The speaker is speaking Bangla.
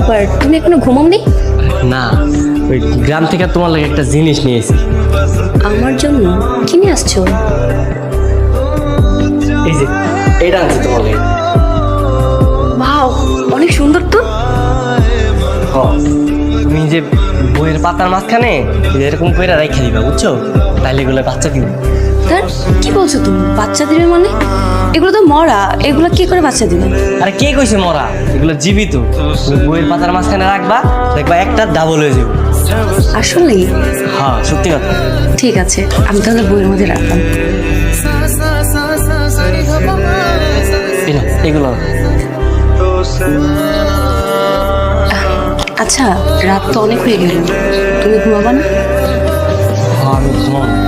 ব্যাপার, তুমি এখনো ঘুমাওনি? না, ওই গ্রাম থেকে তোমার লাগে একটা জিনিস নিয়েছি। আমার জন্য কি নিয়ে আসছো? এই যে এটা আনছি তোমার লাগে। ওয়াও, অনেক সুন্দর তো। তুমি যে বইয়ের পাতার মাঝখানে এরকম করে রেখে দিবা, বুঝছো? তাইলে এগুলো বাচ্চা দিবে। তার কি বলছো তুমি? বাচ্চা দিবে মানে? এগুলো তো মরা, এগুলো কি করে বাচ্চা দিবে? আরে কে কইছে মরা? এগুলো জীবিত। তুমি বইয়ের পাতার মাঝখানে রাখবা, দেখবা একটা ডাবল হয়ে যাবে। আসলেই? হ্যাঁ, সত্যি কথা। ঠিক আছে, আমি তাহলে বইয়ের মধ্যে রাখলাম। এই নাও, এগুলো। আচ্ছা, রাত তো অনেক হয়ে গেল, তুমি ঘুমাবা না? হ্যাঁ, আমি ঘুমাবো।